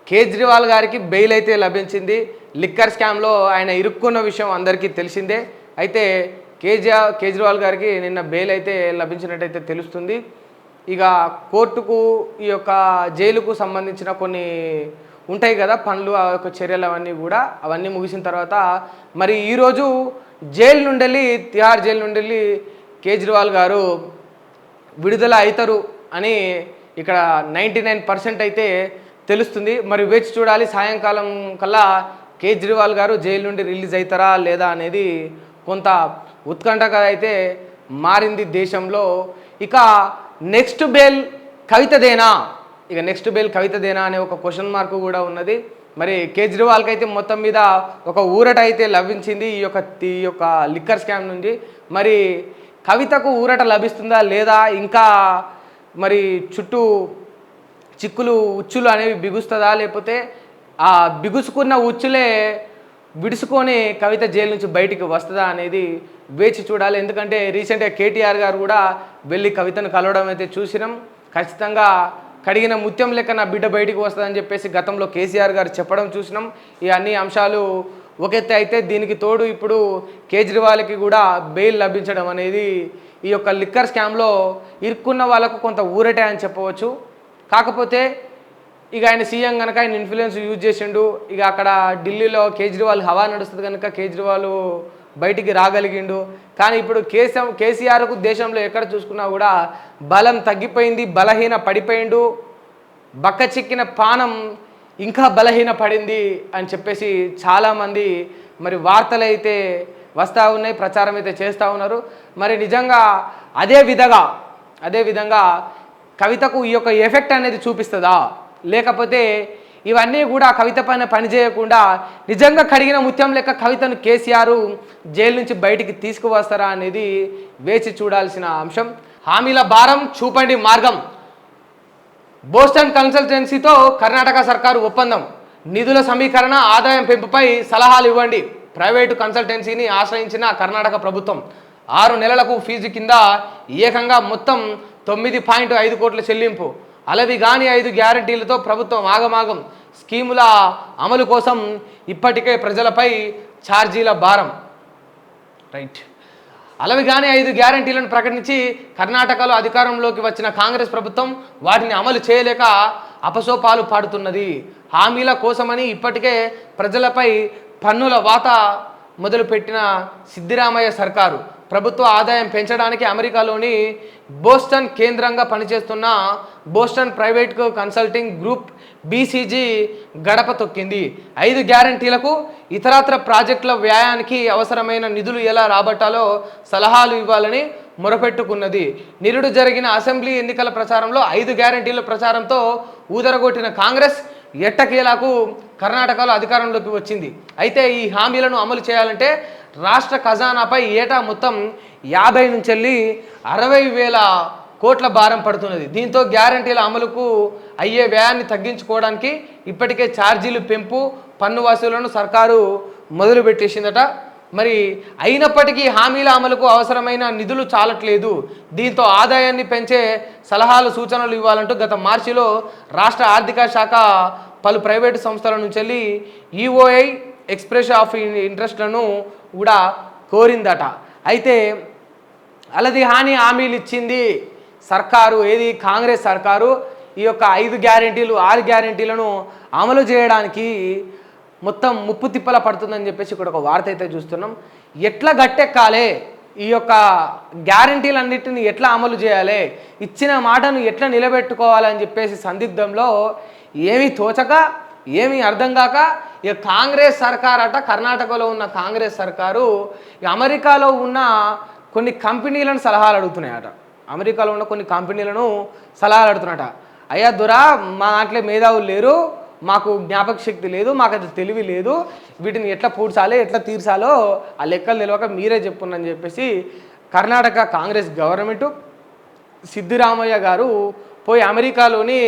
కేజ్రీవాల్ గారికి బెయిల్ అయితే లభించింది. లిక్కర్ స్కామ్లో ఆయన ఇరుక్కున్న విషయం అందరికీ తెలిసిందే. అయితే కేజ్రీవాల్ గారికి నిన్న బెయిల్ అయితే లభించినట్టయితే తెలుస్తుంది. ఇక కోర్టుకు ఈ యొక్క జైలుకు సంబంధించిన కొన్ని ఉంటాయి కదా పనులు, ఆ యొక్క చర్యలు అవన్నీ ముగిసిన తర్వాత మరి ఈరోజు జైలు నుండి వెళ్ళి తిహార్ జైలు నుండి వెళ్ళి కేజ్రీవాల్ గారు విడుదల అవుతారు అని ఇక్కడ 99% అయితే తెలుస్తుంది. మరి వేచి చూడాలి, సాయంకాలం కల్లా కేజ్రీవాల్ గారు జైలు నుండి రిలీజ్ అవుతారా లేదా అనేది కొంత ఉత్కంఠగా అయితే మారింది దేశంలో. ఇక నెక్స్ట్ బెయిల్ కవితదేనా, నెక్స్ట్ బెయిల్ కవితదేనా అనే ఒక క్వశ్చన్ మార్క్ కూడా ఉన్నది. మరి కేజ్రీవాల్కి అయితే మొత్తం మీద ఒక ఊరట అయితే లభించింది ఈ యొక్క లిక్కర్ స్కామ్ నుంచి. మరి కవితకు ఊరట లభిస్తుందా లేదా, ఇంకా మరి చుట్టూ చిక్కులు ఉచ్చులు అనేవి బిగుస్తుందా, లేకపోతే ఆ బిగుసుకున్న ఉచ్చులే విడుచుకొని కవిత జైలు నుంచి బయటికి వస్తుందా అనేది వేచి చూడాలి. ఎందుకంటే రీసెంట్గా కేటీఆర్ గారు కూడా వెళ్ళి కవితను కలవడం అయితే చూసినాం. ఖచ్చితంగా కడిగిన ముత్యం లెక్క నా బిడ్డ బయటికి వస్తుందని చెప్పేసి గతంలో కేసీఆర్ గారు చెప్పడం చూసినాం. ఈ అన్ని అంశాలు ఒకెత్తే అయితే దీనికి తోడు ఇప్పుడు కేజ్రీవాల్కి కూడా బెయిల్ లభించడం అనేది ఈ యొక్క లిక్కర్ స్కామ్లో ఇరుక్కున్న వాళ్ళకు కొంత ఊరటే అని చెప్పవచ్చు. కాకపోతే ఇక ఆయన సీఎం కనుక ఆయన ఇన్ఫ్లుయెన్స్ యూజ్ చేసిండు. ఇక అక్కడ ఢిల్లీలో కేజ్రీవాల్ హవా నడుస్తుంది కనుక కేజ్రీవాల్ బయటికి రాగలిగిండు. కానీ ఇప్పుడు కేసీఆర్కు దేశంలో ఎక్కడ చూసుకున్నా కూడా బలం తగ్గిపోయింది, బలహీన పడిపోయిండు. బక్క చిక్కిన పానం ఇంకా బలహీన పడింది అని చెప్పేసి చాలామంది మరి వార్తలు అయితే వస్తూ ఉన్నాయి, ప్రచారం అయితే చేస్తూ ఉన్నారు. మరి నిజంగా అదే విధంగా కవితకు ఈ యొక్క ఎఫెక్ట్ అనేది చూపిస్తుందా, లేకపోతే ఇవన్నీ కూడా కవిత పైన పనిచేయకుండా నిజంగా కడిగిన ముత్యం లెక్క కవితను కేసీఆర్ జైలు నుంచి బయటికి తీసుకువస్తారా అనేది వేచి చూడాల్సిన అంశం. హామీల భారం చూపండి మార్గం, బోస్టన్ కన్సల్టెన్సీతో కర్ణాటక సర్కారు ఒప్పందం, నిధుల సమీకరణ ఆదాయం పెంపుపై సలహాలు ఇవ్వండి. ప్రైవేటు కన్సల్టెన్సీని ఆశ్రయించిన కర్ణాటక ప్రభుత్వం 6 నెలలకు ఫీజు కింద ఏకంగా మొత్తం 9.5 కోట్ల చెల్లింపు. అలవి గాని 5 గ్యారంటీలతో ప్రభుత్వం ఆగమాగం. స్కీముల అమలు కోసం ఇప్పటికే ప్రజలపై ఛార్జీల భారం. రైట్, అలవి గాని 5 గ్యారంటీలను ప్రకటించి కర్ణాటకలో అధికారంలోకి వచ్చిన కాంగ్రెస్ ప్రభుత్వం వాటిని అమలు చేయలేక అపసోపాలు పాడుతున్నది. హామీల కోసమని ఇప్పటికే ప్రజలపై పన్నుల వాత మొదలుపెట్టిన సిద్దిరామయ్య సర్కారు ప్రభుత్వ ఆదాయం పెంచడానికి అమెరికాలోని బోస్టన్ కేంద్రంగా పనిచేస్తున్న Boston private consulting group BCG గడప తొక్కింది. 5 గ్యారంటీలకు ఇతరత్ర ప్రాజెక్టుల వ్యయానికి అవసరమైన నిధులు ఎలా రాబట్టాలో సలహాలు ఇవ్వాలని మొరపెట్టుకున్నది. నిరుడు జరిగిన అసెంబ్లీ ఎన్నికల ప్రచారంలో 5 గ్యారంటీల ప్రచారంతో ఊదరగొట్టిన కాంగ్రెస్ ఎట్టకేలకు కర్ణాటకలో అధికారంలోకి వచ్చింది. అయితే ఈ హామీలను అమలు చేయాలంటే రాష్ట్ర ఖజానాపై ఏటా మొత్తం 50 నుంచి 60,000 కోట్ల భారం పడుతున్నది. దీంతో గ్యారంటీల అమలుకు అయ్యే వ్యయాన్ని తగ్గించుకోవడానికి ఇప్పటికే ఛార్జీలు పెంపు, పన్ను వసూలను సర్కారు మొదలుపెట్టేసిందట. మరి అయినప్పటికీ హామీల అమలుకు అవసరమైన నిధులు చాలట్లేదు. దీంతో ఆదాయాన్ని పెంచే సలహాలు సూచనలు ఇవ్వాలంటూ గత మార్చిలో రాష్ట్ర ఆర్థిక శాఖ పలు ప్రైవేటు సంస్థల నుంచి ఈఓఐ ఎక్స్ప్రెస్ ఆఫ్ ఇంట్రెస్ట్లను కూడా కోరిందట. అయితే అలది హామీలు ఇచ్చింది సర్కారు, ఏది కాంగ్రెస్ సర్కారు. ఈ యొక్క 5 గ్యారెంటీలు 6 గ్యారెంటీలను అమలు చేయడానికి మొత్తం ముప్పు తిప్పల పడుతుందని చెప్పేసి ఇక్కడ ఒక వార్త అయితే చూస్తున్నాం. ఎట్లా గట్టెక్కాలి, ఈ యొక్క గ్యారెంటీలన్నిటిని ఎట్లా అమలు చేయాలి, ఇచ్చిన మాటను ఎట్లా నిలబెట్టుకోవాలని చెప్పేసి సందిగ్ధంలో ఏమీ తోచక ఏమీ అర్థం కాక ఇక కాంగ్రెస్ సర్కార్ అట, కర్ణాటకలో ఉన్న కాంగ్రెస్ సర్కారు అమెరికాలో ఉన్న కొన్ని కంపెనీలను సలహాలు అడుగుతున్నాయట. అమెరికాలో ఉన్న కొన్ని కంపెనీలను సలహాలు అడుగుతున్నాయట. అయ్యా దొరా, మా దాంట్లో మేధావులు లేరు, మాకు జ్ఞాపక శక్తి లేదు, మాకు అది తెలివి లేదు, వీటిని ఎట్లా పూడ్చాలి, ఎట్లా తీర్చాలో ఆ లెక్కలు తెలియక మీరే చెప్పుందని చెప్పేసి కర్ణాటక కాంగ్రెస్ గవర్నమెంటు సిద్దిరామయ్య గారు పోయి అమెరికాలోని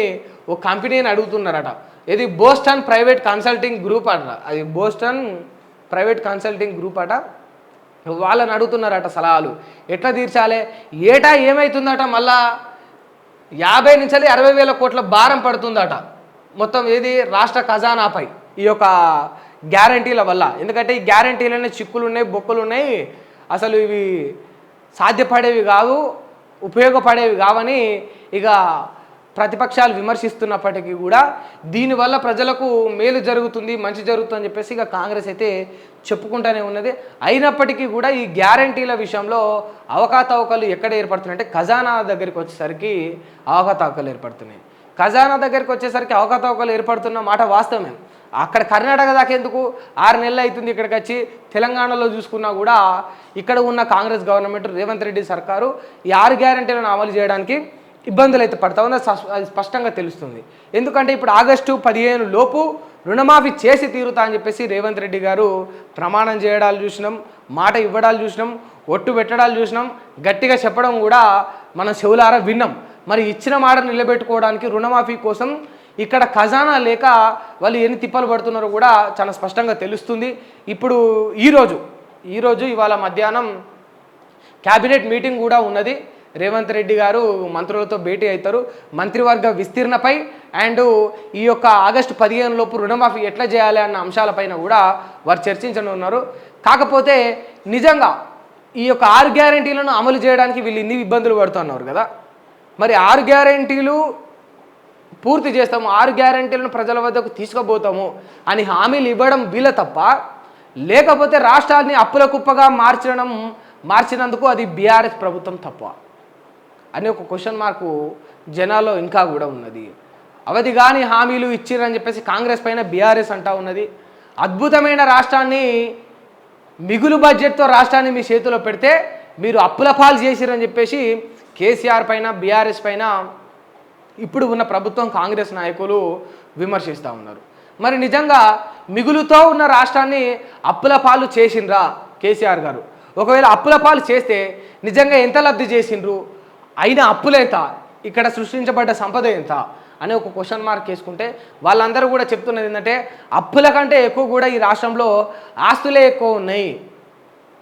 ఓ కంపెనీని అడుగుతున్నారట. ఇది బోస్టన్ ప్రైవేట్ కన్సల్టింగ్ గ్రూప్ అట. అది బోస్టన్ ప్రైవేట్ కన్సల్టింగ్ గ్రూప్ అట. వాళ్ళని అడుగుతున్నారట సలహాలు ఎట్లా తీర్చాలి. ఏటా ఏమవుతుందట, మళ్ళా 50 నుంచి 60,000 కోట్ల భారం పడుతుందట. మొత్తం ఏది రాష్ట్ర ఖజానాపై ఈ యొక్క గ్యారంటీల వల్ల. ఎందుకంటే ఈ గ్యారంటీలనే చిక్కులు ఉన్నాయి, బొక్కలు ఉన్నాయి, అసలు ఇవి సాధ్యపడేవి కావు, ఉపయోగపడేవి కావని ఇక ప్రతిపక్షాలు విమర్శిస్తున్నప్పటికీ కూడా దీనివల్ల ప్రజలకు మేలు జరుగుతుంది, మంచి జరుగుతుంది అని చెప్పేసి ఇక కాంగ్రెస్ అయితే చెప్పుకుంటూనే ఉన్నది. అయినప్పటికీ కూడా ఈ గ్యారంటీల విషయంలో అవకతవకలు ఎక్కడ ఏర్పడుతున్నాయి అంటే ఖజానా దగ్గరికి వచ్చేసరికి అవకతవకలు ఏర్పడుతున్నాయి. ఖజానా దగ్గరికి వచ్చేసరికి అవకతవకలు ఏర్పడుతున్న మాట వాస్తవమే. అక్కడ కర్ణాటక దాకా ఎందుకు 6 నెలలు అవుతుంది ఇక్కడికి వచ్చి. తెలంగాణలో చూసుకున్నా కూడా ఇక్కడ ఉన్న కాంగ్రెస్ గవర్నమెంట్ రేవంత్ రెడ్డి సర్కారు ఈ 6 గ్యారంటీలను అమలు చేయడానికి ఇబ్బందులు అయితే పడతా ఉంది, అది స్పష్టంగా తెలుస్తుంది. ఎందుకంటే ఇప్పుడు ఆగస్టు 15 లోపు రుణమాఫీ చేసి తీరుతా అని చెప్పేసి రేవంత్ రెడ్డి గారు ప్రమాణం చేయడాలు చూసినాం, మాట ఇవ్వడాలు చూసినాం, ఒట్టు పెట్టడాలు చూసినాం, గట్టిగా చెప్పడం కూడా మనం చెవులారా విన్నాం. మరి ఇచ్చిన మాట నిలబెట్టుకోవడానికి రుణమాఫీ కోసం ఇక్కడ ఖజానా లేక వాళ్ళు ఎన్ని తిప్పలు పడుతున్నారో కూడా చాలా స్పష్టంగా తెలుస్తుంది. ఇప్పుడు ఈరోజు ఇవాళ మధ్యాహ్నం క్యాబినెట్ మీటింగ్ కూడా ఉన్నది. రేవంత్ రెడ్డి గారు మంత్రులతో భేటీ అవుతారు. మంత్రివర్గ విస్తీర్ణపై అండ్ ఈ యొక్క ఆగస్టు 15 లోపు రుణమాఫీ ఎట్లా చేయాలి అన్న అంశాలపైన కూడా వారు చర్చించనున్నారు. కాకపోతే నిజంగా ఈ యొక్క 6 గ్యారంటీలను అమలు చేయడానికి వీళ్ళు ఇన్ని ఇబ్బందులు పడుతున్నారు కదా. మరి 6 గ్యారంటీలు పూర్తి చేస్తాము, 6 గ్యారంటీలను ప్రజల వద్దకు తీసుకుపోతాము అని హామీలు ఇవ్వడం వీళ్ళ తప్ప, లేకపోతే రాష్ట్రాన్ని అప్పుల కుప్పగా మార్చినందుకు అది బీఆర్ఎస్ ప్రభుత్వం తప్ప అని ఒక క్వశ్చన్ మార్కు జనాల్లో ఇంకా కూడా ఉన్నది. అవధి కానీ హామీలు ఇచ్చిరని చెప్పేసి కాంగ్రెస్ పైన బీఆర్ఎస్ అంటా ఉన్నది. అద్భుతమైన రాష్ట్రాన్ని, మిగులు బడ్జెట్తో రాష్ట్రాన్ని మీ చేతిలో పెడితే మీరు అప్పుల పాలు చేసిరని చెప్పేసి కేసీఆర్ పైన, బీఆర్ఎస్ పైన ఇప్పుడు ఉన్న ప్రభుత్వం, కాంగ్రెస్ నాయకులు విమర్శిస్తూ ఉన్నారు. మరి నిజంగా మిగులుతో ఉన్న రాష్ట్రాన్ని అప్పుల పాలు చేసిండ్రా కేసీఆర్ గారు? ఒకవేళ అప్పుల పాలు చేస్తే నిజంగా ఎంత లబ్ధి చేసిండ్రు, అయిన అప్పులెంత, ఇక్కడ సృష్టించబడ్డ సంపద ఎంత అనే ఒక క్వశ్చన్ మార్క్ వేసుకుంటే వాళ్ళందరూ కూడా చెప్తున్నది ఏంటంటే అప్పుల కంటే ఎక్కువ కూడా ఈ రాష్ట్రంలో ఆస్తులే ఎక్కువ ఉన్నాయి.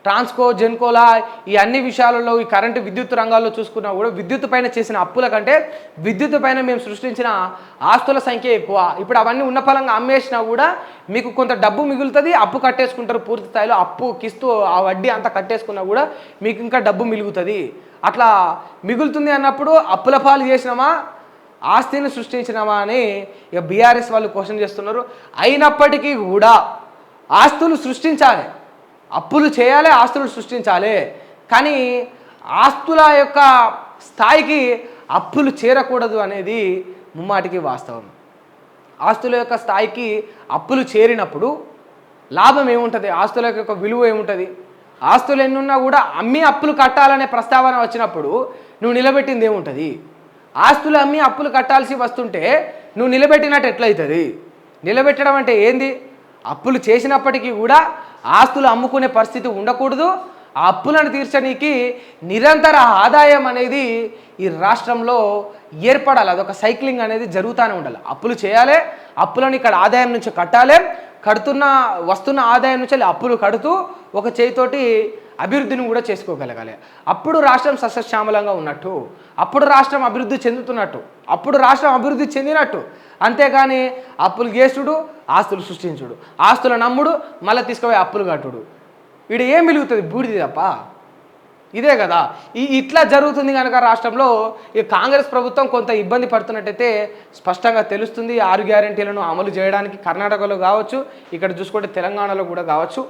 ట్రాన్స్కో, జెన్కోలా ఈ అన్ని విషయాలలో, ఈ కరెంటు, విద్యుత్ రంగాల్లో చూసుకున్నా కూడా విద్యుత్ పైన చేసిన అప్పుల కంటే విద్యుత్ పైన మేము సృష్టించిన ఆస్తుల సంఖ్య ఎక్కువ. ఇప్పుడు అవన్నీ ఉన్న ఫలంగా అమ్మేసినా కూడా మీకు కొంత డబ్బు మిగులుతుంది, అప్పు కట్టేసుకుంటారు పూర్తి స్థాయిలో. అప్పు కిస్తూ ఆ వడ్డీ అంతా కట్టేసుకున్నా కూడా మీకు ఇంకా డబ్బు మిగులుతుంది. అట్లా మిగులుతుంది అన్నప్పుడు అప్పుల పాలు చేసినామా, ఆస్తిని సృష్టించినామా అని ఇక బీఆర్ఎస్ వాళ్ళు క్వశ్చన్ చేస్తున్నారు. అయినప్పటికీ కూడా ఆస్తులు సృష్టించాలి, అప్పులు చేయాలి, ఆస్తులు సృష్టించాలి. కానీ ఆస్తుల యొక్క స్థాయికి అప్పులు చేరకూడదు అనేది ముమ్మాటికి వాస్తవం. ఆస్తుల యొక్క స్థాయికి అప్పులు చేరినప్పుడు లాభం ఏముంటుంది, ఆస్తుల యొక్క విలువ ఏముంటుంది? ఆస్తులు ఎన్నున్నా కూడా అమ్మి అప్పులు కట్టాలనే ప్రస్తావన వచ్చినప్పుడు నువ్వు నిలబెట్టింది ఏముంటుంది? ఆస్తులు అమ్మి అప్పులు కట్టాల్సి వస్తుంటే నువ్వు నిలబెట్టినట్టు ఎట్లయితుంది? నిలబెట్టడం అంటే ఏంది? అప్పులు చేసినప్పటికీ కూడా ఆస్తులు అమ్ముకునే పరిస్థితి ఉండకూడదు. ఆ అప్పులను తీర్చడానికి నిరంతర ఆదాయం అనేది ఈ రాష్ట్రంలో ఏర్పడాలి. అదొక సైక్లింగ్ అనేది జరుగుతూనే ఉండాలి. అప్పులు చేయాలి, అప్పులను ఇక్కడ ఆదాయం నుంచి కట్టాలి, వస్తున్న ఆదాయం నుంచి అప్పులు కడుతూ ఒక చేతితోటి అభివృద్ధిని కూడా చేసుకోగలగాలి. అప్పుడు రాష్ట్రం సస్యశ్యామలంగా ఉన్నట్టు, అప్పుడు రాష్ట్రం అభివృద్ధి చెందుతున్నట్టు, అప్పుడు రాష్ట్రం అభివృద్ధి చెందినట్టు. అంతేగాని అప్పులు చేసుడు, ఆస్తులు సృష్టించుడు, ఆస్తుల నమ్ముడు, మళ్ళీ తీసుకుపోయి అప్పులు కట్టుడు, వీడు ఏం మిలుగుతుంది? బూడిది తప్ప. ఇదే కదా ఇట్లా జరుగుతుంది కనుక రాష్ట్రంలో ఈ కాంగ్రెస్ ప్రభుత్వం కొంత ఇబ్బంది పడుతున్నట్టయితే స్పష్టంగా తెలుస్తుంది. 6 గ్యారెంటీలను అమలు చేయడానికి కర్ణాటకలో కావచ్చు, ఇక్కడ చూసుకుంటే తెలంగాణలో కూడా కావచ్చు.